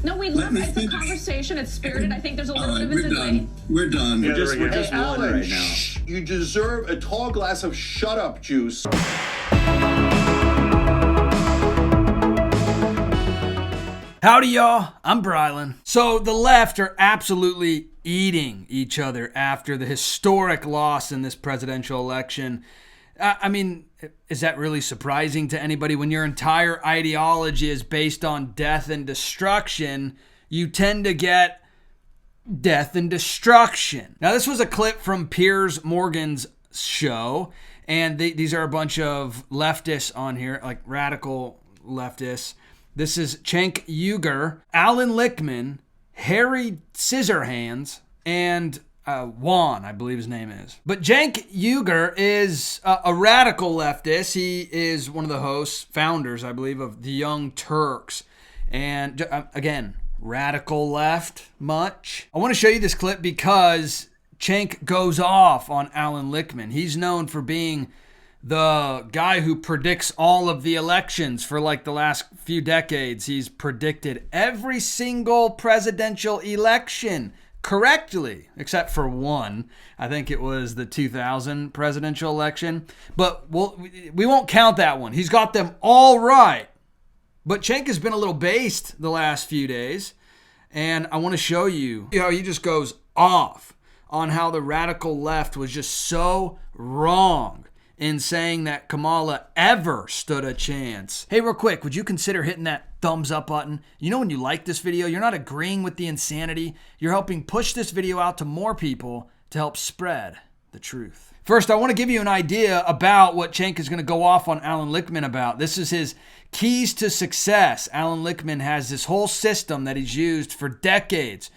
No, we love it. It's a conversation. It's spirited. I think there's a little bit of a delay. We're done. We're just Alan, one right now. You deserve a tall glass of shut up juice. Howdy, y'all. I'm Brylan. So the left are absolutely eating each other after the historic loss in this presidential election. I mean, is that really surprising to anybody? When your entire ideology is based on death and destruction, you tend to get death and destruction. Now, this was a clip from Piers Morgan's show, and these are a bunch of leftists on here, like radical leftists. This is Cenk Uygur, Alan Lichtman, Harry Scissorhands, and Juan, I believe his name is. But Cenk Uygur is a radical leftist. He is one of the hosts, founders, I believe, of the Young Turks. And again, radical left much. I want to show you this clip because Cenk goes off on Alan Lichtman. He's known for being the guy who predicts all of the elections for like the last few decades. He's predicted every single presidential election correctly, except for one. I think it was the 2000 presidential election. But we won't count that one. He's got them all right. But Cenk has been a little based the last few days. And I want to show you how he just goes off on how the radical left was just so wrong in saying that Kamala ever stood a chance. Hey, real quick, would you consider hitting that thumbs up button? You know when you like this video, you're not agreeing with the insanity. You're helping push this video out to more people to help spread the truth. First, I want to give you an idea about what Cenk is going to go off on Alan Lichtman about. This is his keys to success. Alan Lichtman has this whole system that he's used for decades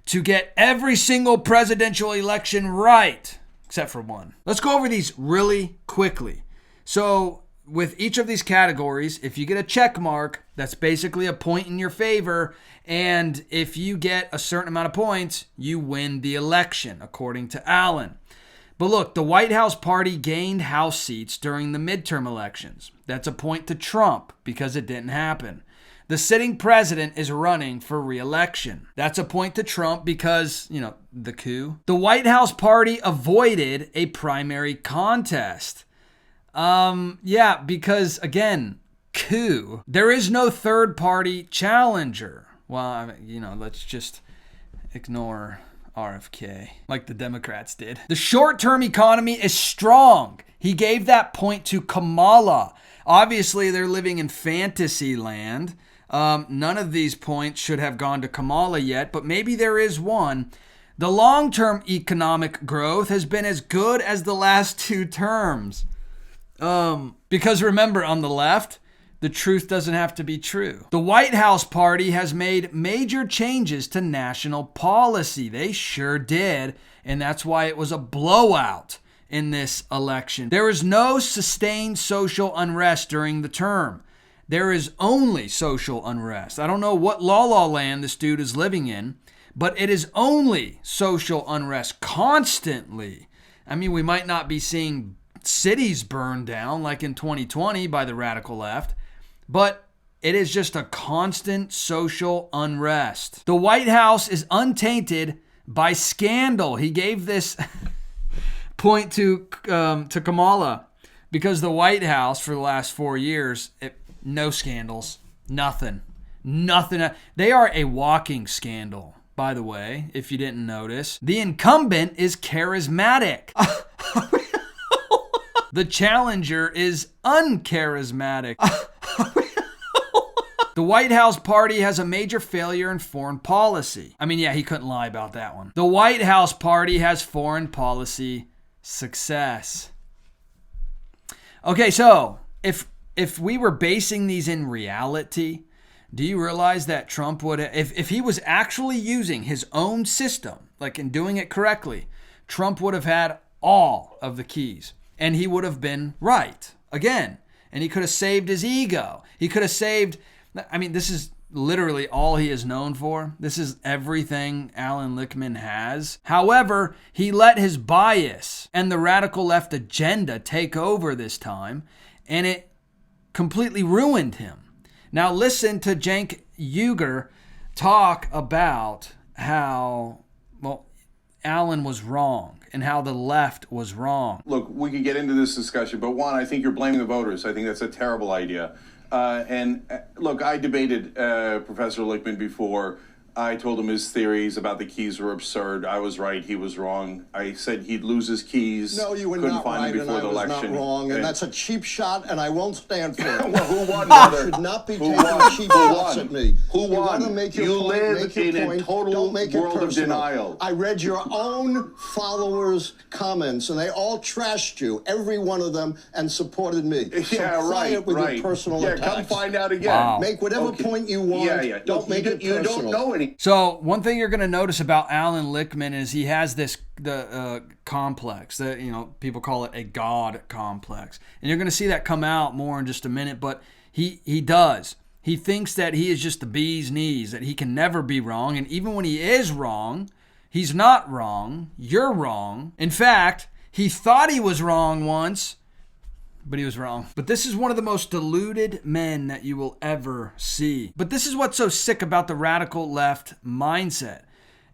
to get every single presidential election right, except for one. Let's go over these really quickly. So with each of these categories, if you get a check mark, that's basically a point in your favor. And if you get a certain amount of points, you win the election, according to Alan. But look, the White House party gained House seats during the midterm elections. That's a point to Trump because it didn't happen. The sitting president is running for re-election. That's a point to Trump because, the coup. The White House party avoided a primary contest. Because, again, coup. There is no third party challenger. Well, let's just ignore RFK like the Democrats did. The short-term economy is strong. He gave that point to Kamala. Obviously, they're living in fantasy land. None of these points should have gone to Kamala yet, but maybe there is one. The long-term economic growth has been as good as the last two terms. Because remember, on the left, the truth doesn't have to be true. The White House party has made major changes to national policy. They sure did, and that's why it was a blowout in this election. There is no sustained social unrest during the term. There is only social unrest. I don't know what la-la land this dude is living in, but it is only social unrest constantly. I mean, we might not be seeing cities burned down like in 2020 by the radical left, but it is just a constant social unrest. The White House is untainted by scandal. He gave this point to Kamala because the White House for the last 4 years, no scandals, nothing. They are a walking scandal, by the way, if you didn't notice. The incumbent is charismatic. The challenger is uncharismatic. The White House party has a major failure in foreign policy. I mean, yeah, he couldn't lie about that one. The White House party has foreign policy success. Okay, so if we were basing these in reality, do you realize that Trump would, if he was actually using his own system, like in doing it correctly, Trump would have had all of the keys and he would have been right again. And he could have saved his ego. He could have saved, this is literally all he is known for. This is everything Alan Lichtman has. However, he let his bias and the radical left agenda take over this time, and it completely ruined him. Now listen to Cenk Uygur talk about how, well, Alan was wrong and how the left was wrong. Look, we could get into this discussion, but one, I think you're blaming the voters. I think that's a terrible idea. Look, I debated Professor Lichtman before. I told him his theories about the keys were absurd. I was right. He was wrong. I said he'd lose his keys. No, you were couldn't not find right, them and before I the was election. not wrong, and that's a cheap shot, and I won't stand for it. Well, who won, brother? You should not be Who taking won? cheap Who shots won? at me. Who You won? want to make your You point, live make your in a point. total Don't make it world of personal. denial. I read your own followers' comments, and they all trashed you, every one of them, and supported me. Yeah, so right, it with right. your personal yeah, attacks. come find out again. Wow. Make whatever point you want. Yeah. Don't Look, make it you personal. don't know any. So one thing you're going to notice about Alan Lichtman is he has this complex that, people call it a God complex, and you're going to see that come out more in just a minute. But he does. He thinks that he is just the bee's knees, that he can never be wrong, and even when he is wrong, he's not wrong. You're wrong. In fact, he thought he was wrong once, but he was wrong. But this is one of the most deluded men that you will ever see. But this is what's so sick about the radical left mindset,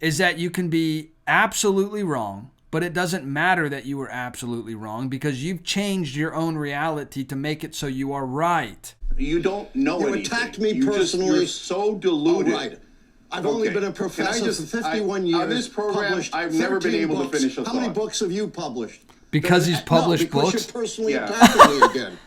is that you can be absolutely wrong, but it doesn't matter that you were absolutely wrong because you've changed your own reality to make it so you are right. You don't know You anything. attacked me You're personally. You're so deluded. All right. I've only been a professor for 51 years. On this program, published I've never been 13 able books. to finish a How many thought. books have you published? Because he's published no, because books? you're personally Yeah. attacking me again.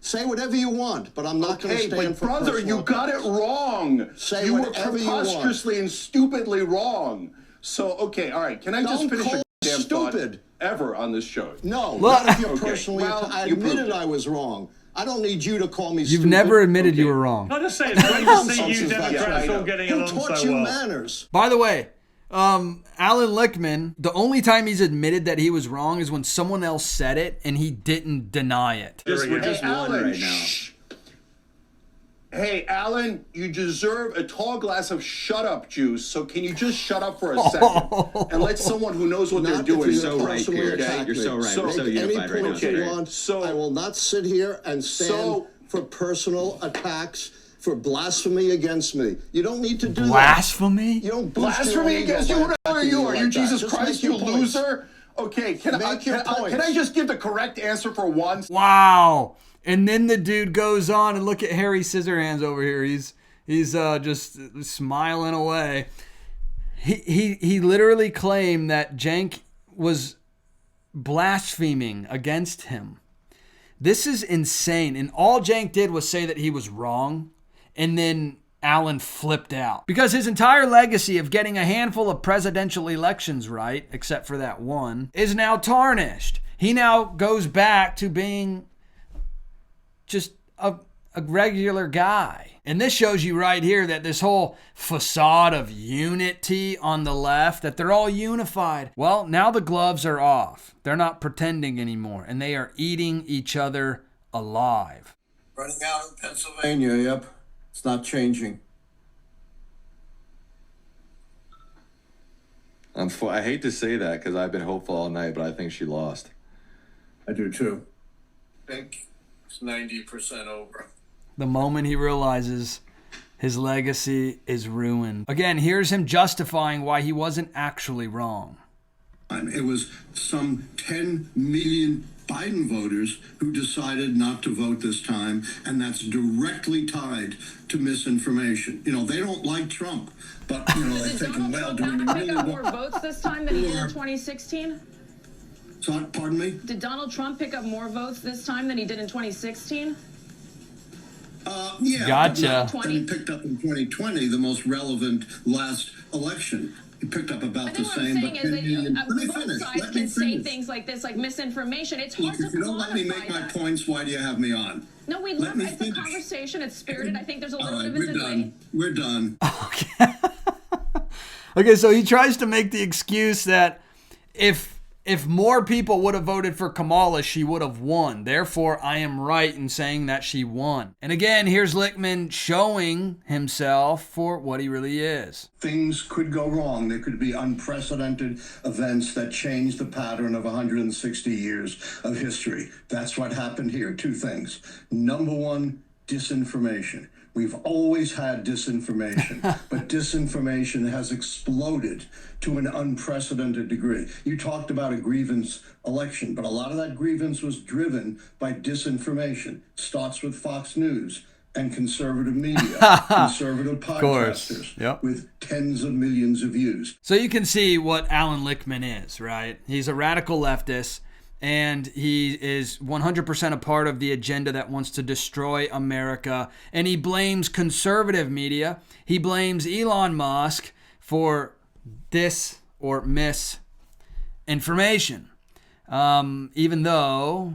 Say whatever you want, but I'm not going to Hey, stand but for brother, personal you got it attacks. wrong. Say you were whatever you want. preposterously and stupidly wrong. So, okay, all right. Can I just Don't finish call a me damn stupid. thought ever on this show? No, Look- not if you're Okay, personally well, I you proved admitted it. I was wrong. I don't need you to call me You've stupid. never admitted you were wrong. I'll just say it's great to see Nonsense you is that? Democrats Yeah, I all know. getting Who along taught so you well. manners? By the way, Alan Lichtman, the only time he's admitted that he was wrong is when someone else said it and he didn't deny it. We're just Alan, one right now. shh. Hey, Alan, you deserve a tall glass of shut-up juice, so can you just shut up for a second and let someone who knows what they're Not doing... if you're so right, personally Pierce. attack You're me. so right. So- We're so Make any unified right now. point you Okay, want. so- I will not sit here and stand So- for personal attacks, for blasphemy against me. You don't need to do Blasphemy? that. You don't boost your Blasphemy own against ego you? by What the hell are attacking you? me Are you like that. Jesus Just Christ, make you your points. loser? Okay, can your I points. just give the correct answer for once? Wow. And then the dude goes on, and look at Harry Scissorhands over here. He's just smiling away. He literally claimed that Cenk was blaspheming against him. This is insane. And all Cenk did was say that he was wrong, and then Alan flipped out. Because his entire legacy of getting a handful of presidential elections right, except for that one, is now tarnished. He now goes back to being just a regular guy. And this shows you right here that this whole facade of unity on the left, that they're all unified. Well, now the gloves are off. They're not pretending anymore, and they are eating each other alive. Running out in Pennsylvania, yep. It's not changing. I hate to say that because I've been hopeful all night, but I think she lost. I do too. I think it's 90% over. The moment he realizes his legacy is ruined. Again, here's him justifying why he wasn't actually wrong. It was some 10 million Biden voters who decided not to vote this time, and that's directly tied to misinformation. You know, they don't like Trump, but, you know, they're Did thinking, Donald well, Trump do have we to pick really up more want... votes this time than he did in Or- 2016? Pardon me? Did Donald Trump pick up more votes this time than he did in 2016? Yeah. Gotcha. But he picked up in 2020, the most relevant last election. He picked up I about the think what I'm same, saying but is 10 million. that Let me both finish. sides Let me can say finish. things like this, like misinformation. It's hard Look, to if you don't let me make quantify my that. points, why do you have me on? No, we Let love me it. It's a finish. conversation. It's spirited. I think there's a All little right, bit of a we're delay. done. We're done. Okay, so he tries to make the excuse that if more people would have voted for Kamala, she would have won. Therefore, I am right in saying that she won. And again, here's Lichtman showing himself for what he really is. Things could go wrong. There could be unprecedented events that change the pattern of 160 years of history. That's what happened here. Two things. Number one, disinformation. We've always had disinformation, but disinformation has exploded to an unprecedented degree. You talked about a grievance election, but a lot of that grievance was driven by disinformation. Starts with Fox News and conservative media, conservative podcasters Yep. with tens of millions of views. So you can see what Alan Lichtman is, right? He's a radical leftist, and he is 100% a part of the agenda that wants to destroy America. And he blames conservative media. He blames Elon Musk for this or misinformation. Even though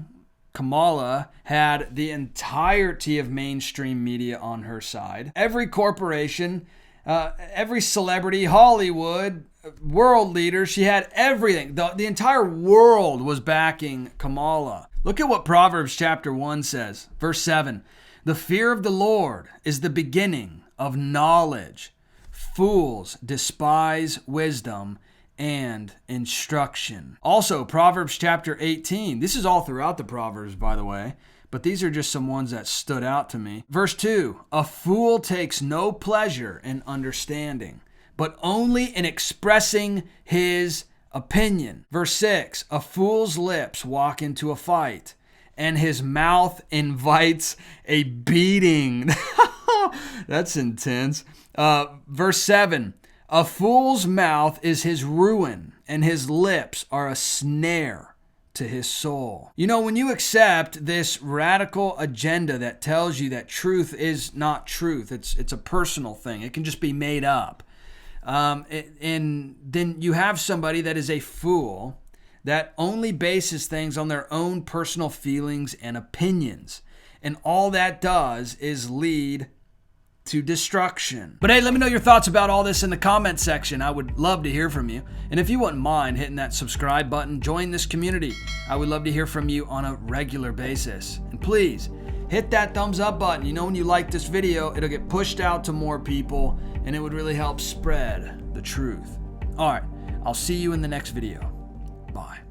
Kamala had the entirety of mainstream media on her side. Every corporation, every celebrity, Hollywood, world leader, she had everything. The entire world was backing Kamala. Look at what Proverbs chapter 1 says. Verse 7. The fear of the Lord is the beginning of knowledge. Fools despise wisdom and instruction. Also, Proverbs chapter 18. This is all throughout the Proverbs, by the way, but these are just some ones that stood out to me. Verse 2. A fool takes no pleasure in understanding, but only in expressing his opinion. Verse 6. A fool's lips walk into a fight, and his mouth invites a beating. That's intense. Verse 7. A fool's mouth is his ruin, and his lips are a snare to his soul. You know, when you accept this radical agenda that tells you that truth is not truth, it's a personal thing. It can just be made up. And then you have somebody that is a fool that only bases things on their own personal feelings and opinions. And all that does is lead to destruction. But hey, let me know your thoughts about all this in the comment section. I would love to hear from you. And if you wouldn't mind hitting that subscribe button, join this community. I would love to hear from you on a regular basis. And please, hit that thumbs up button. You know, when you like this video, it'll get pushed out to more people, and it would really help spread the truth. All right, I'll see you in the next video. Bye.